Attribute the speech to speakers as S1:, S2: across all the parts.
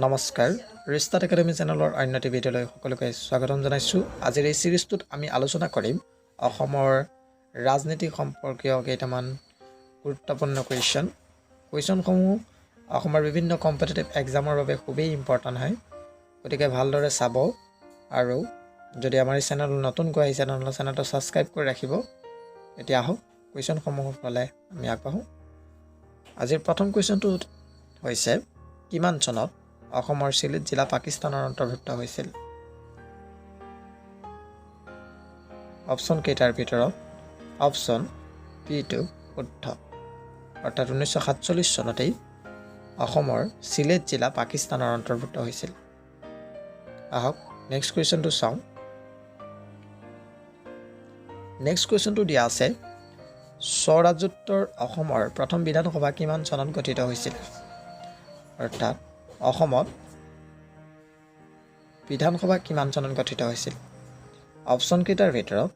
S1: নমস্কাৰ restart academy চেনেলৰ অন্য এটি ভিডিঅ'লৈ সকলোকে স্বাগতম জনাইছোঁ। আজিৰ এই সিৰিজটোত আমি আলোচনা কৰিম অসমৰ ৰাজনীতি সম্পৰ্কীয় কেইটামান গুৰুত্বপূৰ্ণ কুৱেশ্যনসমূহ অসমৰ বিভিন্ন কম্পিটিটিভ এক্সামৰ বাবে খুবেই ইম্পৰ্টেণ্ট হয়, গতিকে ভালদৰে চাব আৰু যদি আমাৰ এই চেনেল নতুনকৈ আহিছে তেনেহ'লে চেনেলটো ছাবস্ক্ৰাইব কৰি ৰাখিব। এতিয়া আহক কুৱেশ্যনসমূহৰ ফালে আমি আগবাঢ়োঁ। আজিৰ প্ৰথম কুৱেশ্যনটো হৈছে কিমান চনত অসমৰ চিলেট জিলা পাকিস্তানৰ অন্তৰ্ভুক্ত হৈছিল? অপশ্যন কেইটাৰ ভিতৰত অপশ্যন বিটো শুদ্ধ, অৰ্থাৎ 1947 চনতেই অসমৰ চিলেট জিলা পাকিস্তানৰ অন্তৰ্ভুক্ত হৈছিল। আহক নেক্সট কুৱেশ্যনটো চাওঁ। নেক্সট কুৱেশ্যনটো দিয়া আছে স্বৰাজোত্তৰ অসমৰ প্ৰথম বিধানসভা কিমান চনত গঠিত হৈছিল? অৰ্থাৎ অসমত বিধানসভা কিমান চনত গঠিত হৈছিল? অপশ্যন কেইটাৰ ভিতৰত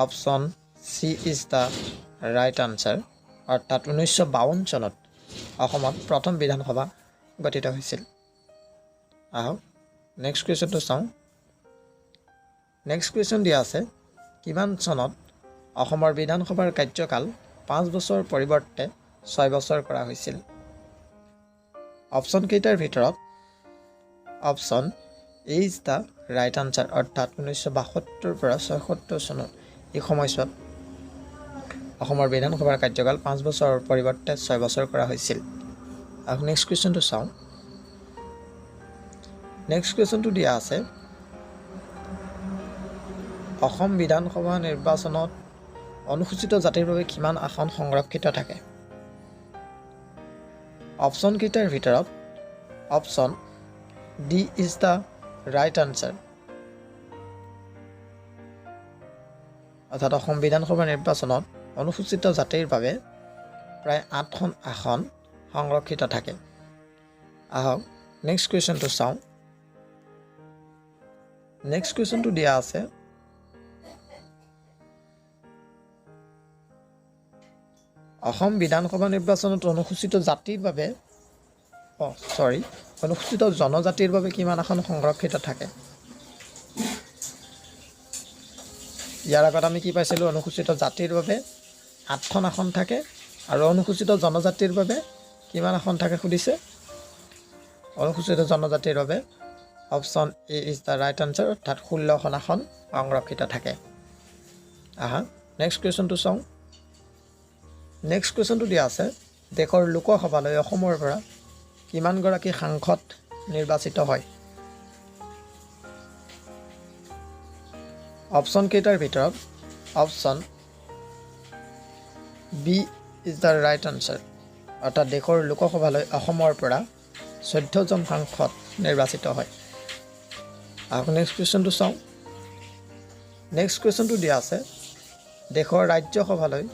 S1: option C is the right answer, অৰ্থাৎ 1952 চনত অসমত প্ৰথম বিধানসভা গঠিত হৈছিল। আহক নেক্সট কুৱেশ্যনটো চাওঁ। নেক্সট কুৱেশ্যন দিয়া আছে কিমান চনত অসমৰ বিধানসভাৰ কাৰ্যকাল 5 বছৰ পৰিৱৰ্তে 6 বছৰ কৰা হৈছিল? অপশ্যন কেইটাৰ ভিতৰত option A is the right answer, অৰ্থাৎ 1972 পৰা 76 চনত এই সময়ছোৱাত অসমৰ বিধানসভাৰ কাৰ্যকাল 5 বছৰৰ পৰিৱৰ্তে 6 বছৰ কৰা হৈছিল। আৰু নেক্সট কুৱেশ্যনটো চাওঁ। নেক্সট কুৱেশ্যনটো দিয়া আছে অসম বিধানসভা নিৰ্বাচনত অনুসূচিত জাতিৰ বাবে কিমান আসন সংৰক্ষিত থাকে? অপশ্যন কেইটাৰ ভিতৰত option D is the right answer, অৰ্থাৎ অসম বিধানসভা নিৰ্বাচনত অনুসূচিত জাতিৰ বাবে প্ৰায় 8খন আসন সংৰক্ষিত থাকে। আহক নেক্সট কুৱেশ্যনটো চাওঁ। নেক্সট কুৱেশ্যনটো দিয়া আছে অসম বিধানসভা নিৰ্বাচনত অনুসূচিত জনজাতিৰ বাবে কিমান আসন সংৰক্ষিত থাকে? ইয়াৰ আগত আমি কি পাইছিলোঁ? অনুসূচিত জাতিৰ বাবে 8খন আসন থাকে আৰু অনুসূচিত জনজাতিৰ বাবে কিমান আসন থাকে সুধিছে? অনুসূচিত জনজাতিৰ বাবে option A is the right answer, অৰ্থাৎ 16খন আসন সংৰক্ষিত থাকে। আহা নেক্সট কুৱেশ্যনটো চাওঁ। নেক্সট কুৱেশ্যনটো দিয়া আছে দেশৰ লোকসভালৈ অসমৰ পৰা কিমানগৰাকী সাংসদ নিৰ্বাচিত হয়? অপশ্যন কেইটাৰ ভিতৰত option B is the right answer, অৰ্থাৎ দেশৰ লোকসভালৈ অসমৰ পৰা 14জন সাংসদ নিৰ্বাচিত হয়। আকৌ নেক্সট কুৱেশ্যনটো চাওঁ। নেক্সট কুৱেশ্যনটো দিয়া আছে দেশৰ ৰাজ্যসভালৈ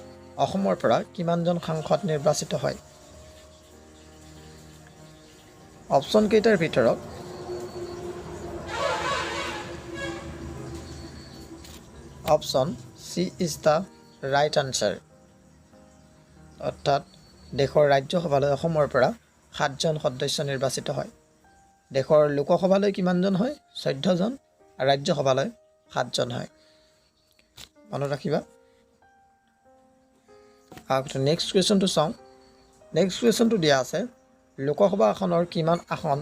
S1: অসমৰ পৰা কিমানজন সাংসদ নিৰ্বাচিত হয়? অপশ্যন কেইটাৰ ভিতৰত option C is the right answer, অৰ্থাৎ দেশৰ ৰাজ্যসভালৈ অসমৰ পৰা 7জন সদস্য নিৰ্বাচিত হয়। দেশৰ লোকসভালৈ কিমানজন হয়? 14জন, আৰু ৰাজ্যসভালৈ 7জন হয়। মনত ৰাখিবা। নেক্সট কুৱেশ্যনটো চাওঁ। নেক্সট কুৱেশ্যনটো দিয়া আছে লোকসভা আসনৰ কিমান আসন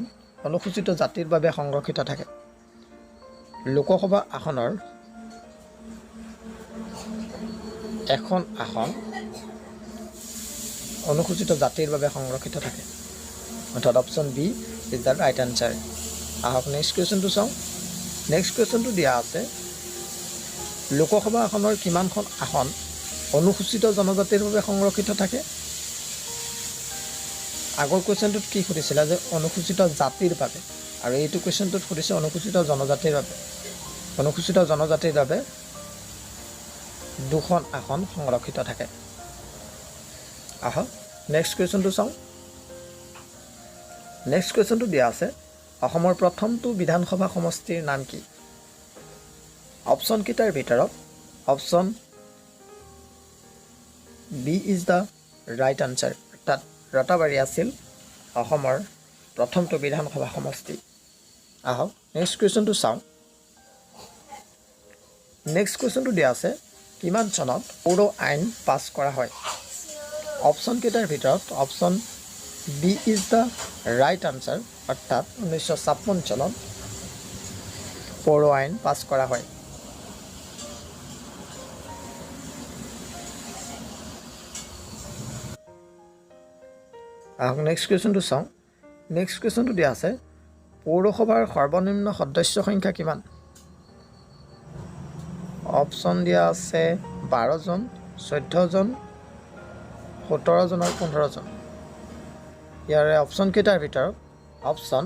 S1: অনুসূচিত জাতিৰ বাবে সংৰক্ষিত থাকে? লোকসভা আসনৰ এখন আসন অনুসূচিত জাতিৰ বাবে সংৰক্ষিত থাকে, অৰ্থাৎ option B is the right answer. আহক নেক্সট কুৱেশ্যনটো চাওঁ। নেক্সট কুৱেশ্যনটো দিয়া আছে লোকসভা আসনৰ কিমানখন আসন অনুসূচিত জনজাতিৰ বাবে সংৰক্ষিত থাকে? আগৰ কুৱেশ্যনটোত কি সুধিছিলে যে অনুসূচিত জাতিৰ বাবে, আৰু এইটো কুৱেশ্যনটোত সুধিছে অনুসূচিত জনজাতিৰ বাবে। অনুসূচিত জনজাতিৰ বাবে 2খন আসন সংৰক্ষিত থাকে। আহক নেক্সট কুৱেশ্যনটো চাওঁ। নেক্সট কুৱেশ্যনটো দিয়া আছে অসমৰ প্ৰথমটো বিধানসভা সমষ্টিৰ নাম কি? অপশ্যন কেইটাৰ ভিতৰত option B is the right answer, অৰ্থাৎ ৰতাবাৰী আছিল অসমৰ প্ৰথমটো বিধানসভা সমষ্টি? আহক নেক্সট কুৱেশ্যনটো চাওঁ। নেক্সট কুৱেশ্যনটো দিয়া আছে, কিমান চনত পৌৰ আইন পাছ কৰা হয়? অপশ্যন কেইটাৰ ভিতৰত option B is the right answer, অৰ্থাৎ 1956 চনত পৌৰ আইন পাছ কৰা হয়। আহক নেক্সট কুৱেশ্যনটো চাওঁ। নেক্সট কুৱেশ্যনটো দিয়া আছে, পৌৰসভাৰ সৰ্বনিম্ন সদস্য সংখ্যা কিমান? অপশ্যন দিয়া আছে 12 জন, 14 জন, 17 জন আৰু 15 জন। ইয়াৰে অপশ্যন কেইটাৰ ভিতৰত option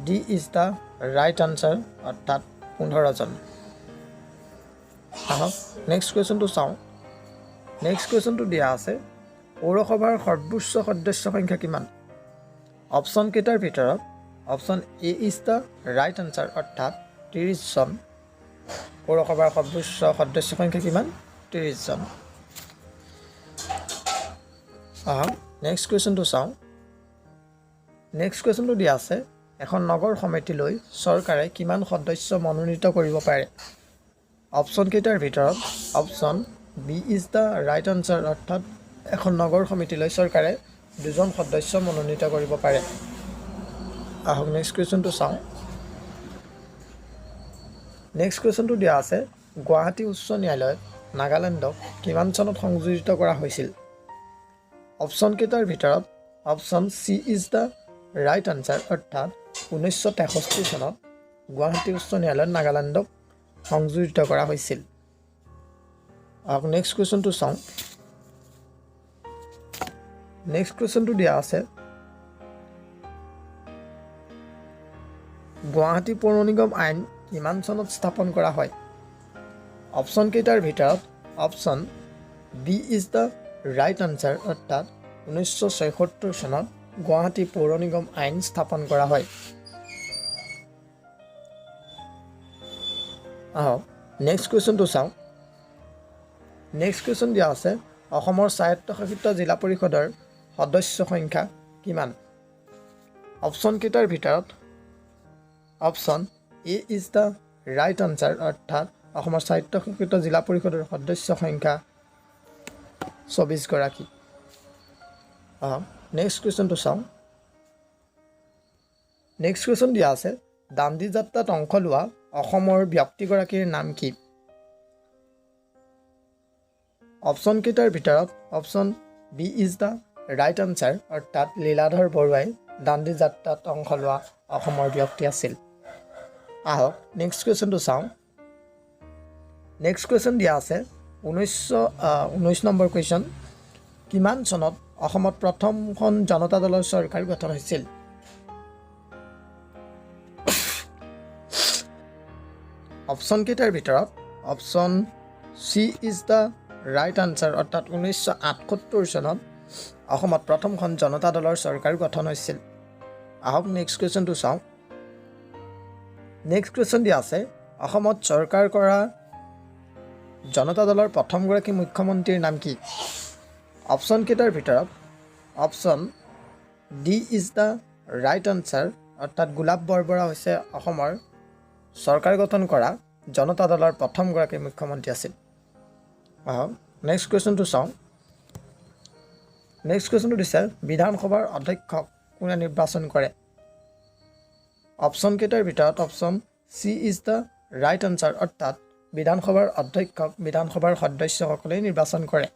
S1: D is the right answer, অৰ্থাৎ 15 জন। আহক নেক্সট কুৱেশ্যনটো চাওঁ। নেক্সট কুৱেশ্যনটো দিয়া আছে, পৌৰসভাৰ সৰ্বোচ্চ সদস্য সংখ্যা কিমান? অপশ্যন কেইটাৰ ভিতৰত option A is the right answer, অৰ্থাৎ 30 জন। পৌৰসভাৰ সৰ্বোচ্চ সদস্য সংখ্যা কিমান? 30 জন। আহক নেক্সট কুৱেশ্যনটো চাওঁ। নেক্সট কুৱেশ্যনটো দিয়া আছে, এখন নগৰ সমিতিলৈ চৰকাৰে কিমান সদস্য মনোনীত কৰিব পাৰে? অপশ্যন কেইটাৰ ভিতৰত option B is the right answer, অৰ্থাৎ এখন নগৰ সমিতিলৈ চৰকাৰে 2 জন সদস্য মনোনীত কৰিব পাৰে। আহক নেক্সট কুৱেশ্যনটো চাওঁ। নেক্সট কুৱেশ্যনটো দিয়া আছে, গুৱাহাটী উচ্চ ন্যায়ালয়ত নাগালেণ্ডক কিমান চনত সংযোজিত কৰা হৈছিল? অপশ্যন কেইটাৰ ভিতৰত option C is the right answer, অৰ্থাৎ 1963 চনত গুৱাহাটী উচ্চ ন্যায়ালয়ত নাগালেণ্ডক সংযোজিত কৰা হৈছিল। আহক নেক্সট কুৱেশ্যনটো চাওঁ। নেক্সট কুৱেশ্যনটো দিয়া আছে, গুৱাহাটী পৌৰ নিগম আইন কিমান চনত স্থাপন কৰা হয়? অপশ্যন কেইটাৰ ভিতৰত option B is the right answer, অৰ্থাৎ 1976 চনত গুৱাহাটী পৌৰ নিগম আইন স্থাপন কৰা হয়। আহক নেক্সট কুৱেশ্যনটো চাওঁ। নেক্সট কুৱেশ্যন দিয়া আছে, অসমৰ স্বায়ত্তশাসিত জিলা পৰিষদৰ সদস্য সংখ্যা কিমান? অপশ্যন কেইটাৰ ভিতৰত option A is the right answer, অৰ্থাৎ অসমৰ স্বায়ত্তশাসিত জিলা পৰিষদৰ সদস্য সংখ্যা 24 গৰাকী। নেক্সট কুৱেশ্যনটো চাওঁ। নেক্সট কুৱেশ্যন দিয়া আছে, দাণ্ডি যাত্ৰাত অংশ লোৱা অসমৰ ব্যক্তিগৰাকীৰ নাম কি? অপশ্যন কেইটাৰ ভিতৰত option B is the right answer, অৰ্থাৎ লীলাধৰ বৰুৱাই দাণ্ডি যাত্ৰাত অংশ লোৱা অসমৰ ব্যক্তি আছিল। আহক নেক্সট কুৱেশ্যনটো চাওঁ। নেক্সট কুৱেশ্যন দিয়া আছে 19 নম্বৰ কুৱেশ্যন, কিমান চনত অসমত প্ৰথমখন জনতা দলৰ চৰকাৰ গঠন হৈছিল? অপশ্যন কেইটাৰ ভিতৰত option C is the right answer, অৰ্থাৎ 1978 চনত অসমত প্ৰথমখন জনতা দলৰ চৰকাৰ গঠন হৈছিল। আহক নেক্সট কুৱেশ্যনটো চাওঁ। নেক্সট কুৱেশ্যন দিয়া আছে, অসমত চৰকাৰ কৰা জনতা দলৰ প্ৰথমগৰাকী মুখ্যমন্ত্ৰীৰ নাম কি? অপশ্যন কেইটাৰ ভিতৰত option D is the right answer, অৰ্থাৎ গোলাপ বৰবৰা হৈছে অসমৰ চৰকাৰ গঠন কৰা জনতা দলৰ প্ৰথমগৰাকী মুখ্যমন্ত্ৰী আছিল। আহক নেক্সট কুৱেশ্যনটো চাওঁ। নেক্সট কুৱেশ্যনটো দিছে, বিধানসভাৰ অধ্যক্ষক কোনে নিৰ্বাচন কৰে? অপশ্যন কেইটাৰ ভিতৰত option C is the right answer, অৰ্থাৎ বিধানসভাৰ অধ্যক্ষক বিধানসভাৰ সদস্যসকলেই নিৰ্বাচন কৰে।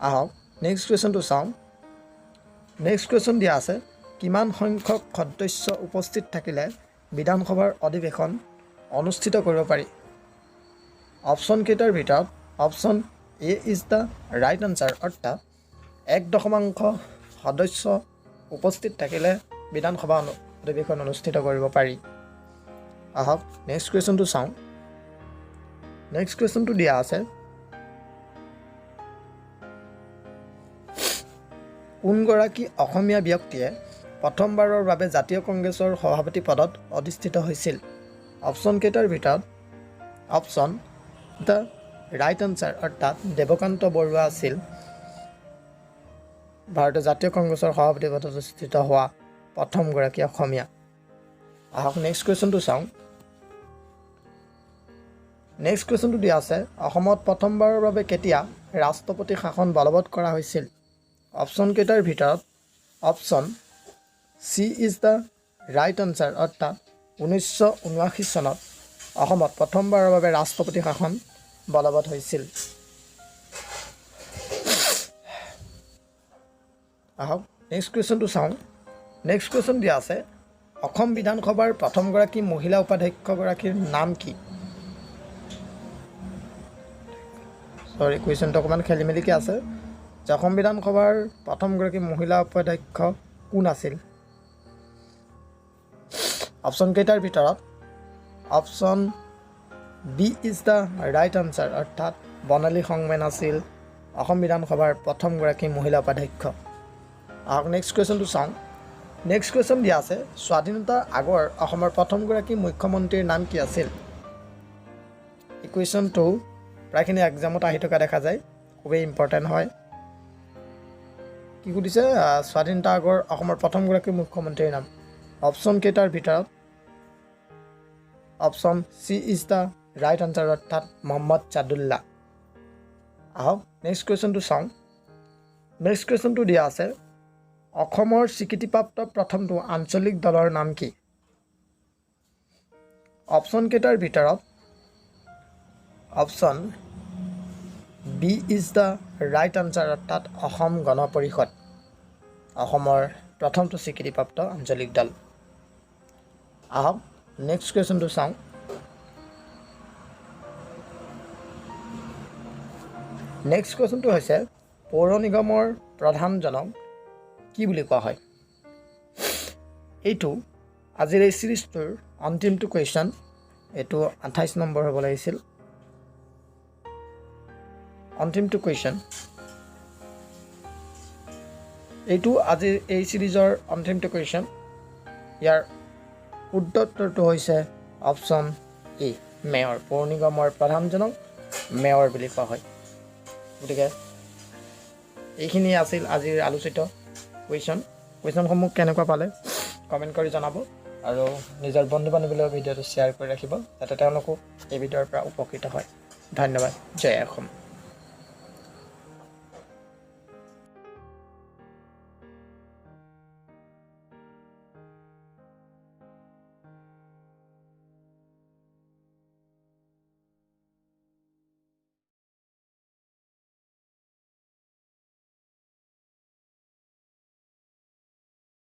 S1: আহক নেক্সট কুৱেশ্যনটো চাওঁ। নেক্সট কুৱেশ্যন দিয়া আছে, কিমান সংখ্যক সদস্য উপস্থিত থাকিলে বিধানসভাৰ অধিৱেশন অনুষ্ঠিত কৰিব পাৰি? অপশ্যন কেইটাৰ ভিতৰত option A is the right answer, অৰ্থাৎ 1.5 সদস্য উপস্থিত থাকিলে বিধানসভা অধিৱেশন অনুষ্ঠিত কৰিব পাৰি। আহক নেক্সট কুৱেশ্যনটো চাওঁ। নেক্সট কুৱেশ্যনটো দিয়া আছে, কোনগৰাকী অসমীয়া ব্যক্তিয়ে প্ৰথমবাৰৰ বাবে জাতীয় কংগ্ৰেছৰ সভাপতি পদত অধিষ্ঠিত হৈছিল? অপশ্যন কেইটাৰ ভিতৰত অপশ্যন দ্য ৰাইট আনচাৰ, অৰ্থাৎ দেৱকান্ত বৰুৱা আছিল ভাৰতীয় জাতীয় কংগ্ৰেছৰ সভাপতি পদত অধিষ্ঠিত হোৱা প্ৰথমগৰাকী অসমীয়া। আহক নেক্সট কুৱেশ্যনটো চাওঁ। নেক্সট কুৱেশ্যনটো দিয়া আছে, অসমত প্ৰথমবাৰৰ বাবে কেতিয়া ৰাষ্ট্ৰপতি শাসন বলবৎ কৰা হৈছিল? অপশ্যন কেইটাৰ ভিতৰত option C is the right answer, অৰ্থাৎ 1979 চনত অসমত প্ৰথমবাৰৰ বাবে ৰাষ্ট্ৰপতি শাসন বলবৎ হৈছিল। আহক নেক্সট কুৱেশ্যনটো চাওঁ। নেক্সট কুৱেশ্যন দিয়া আছে, অসম বিধানসভাৰ প্ৰথমগৰাকী মহিলা উপাধ্যক্ষগৰাকীৰ নাম কি? কুৱেশ্যনটো অকণমান খেলি মেলিকৈ আছে যে অসম বিধানসভাৰ প্ৰথমগৰাকী মহিলা উপাধ্যক্ষ কোন আছিল? অপশ্যন কেইটাৰ ভিতৰত option B is the right answer, অৰ্থাৎ বৰ্ণালী সংমেন আছিল অসম বিধানসভাৰ প্ৰথমগৰাকী মহিলা উপাধ্যক্ষ। আহক নেক্সট কুৱেশ্যনটো চাওঁ। নেক্সট কুৱেশ্যন দিয়া আছে, স্বাধীনতাৰ আগৰ অসমৰ প্ৰথমগৰাকী মুখ্যমন্ত্ৰীৰ নাম কি আছিল? এই কুৱেশ্যনটো প্ৰায়খিনি এক্সামত আহি থকা দেখা যায়, খুবেই ইম্পৰ্টেণ্ট হয়। কি সুধিছে? স্বাধীনতাৰ আগৰ অসমৰ প্ৰথমগৰাকী মুখ্যমন্ত্ৰীৰ নাম। অপশ্যন কেইটাৰ ভিতৰত option C is the right answer, অৰ্থাৎ মহম্মদ ছাদুল্লাহ। আহক নেক্সট কুৱেশ্যনটো চাওঁ। নেক্সট কুৱেশ্যনটো দিয়া আছে, অসমৰ স্বীকৃতিপ্ৰাপ্ত প্ৰথমটো আঞ্চলিক দলৰ নাম কি? অপশ্যন কেইটাৰ ভিতৰত option B is the right answer, অৰ্থাৎ অসম গণ পৰিষদ অসমৰ প্ৰথমটো স্বীকৃতিপ্ৰাপ্ত আঞ্চলিক দল। আহক নেক্সট কুৱেশ্যনটো চাওঁ। নেক্সট কুৱেশ্যনটো হৈছে, পৌৰ নিগমৰ প্ৰধানজনক কি বুলি কোৱা হয়? এইটো আজিৰ এই ছিৰিজটোৰ অন্তিমটো কুৱেশ্যন। এইটো 28 নম্বৰ হ'ব লাগিছিল। অন্তিমটো কুৱেশ্যন, এইটো আজিৰ এই ছিৰিজৰ অন্তিমটো কুৱেশ্যন। ইয়াৰ শুদ্ধ উত্তৰটো হৈছে অপশ্যন এ, মেয়ৰ। পৌৰ নিগমৰ প্ৰধানজনক মেয়ৰ বুলি কোৱা হয়। গতিকে এইখিনি আছিল আজিৰ আলোচিত কুৱেশ্যনসমূহ কেনেকুৱা পালে কমেণ্ট কৰি জনাব, আৰু নিজৰ বন্ধু বান্ধৱীলৈ ভিডিঅ'টো শ্বেয়াৰ কৰি ৰাখিব যাতে তেওঁলোকো এই ভিডিঅ'ৰ পৰা উপকৃত হয়। ধন্যবাদ। জয় অসম।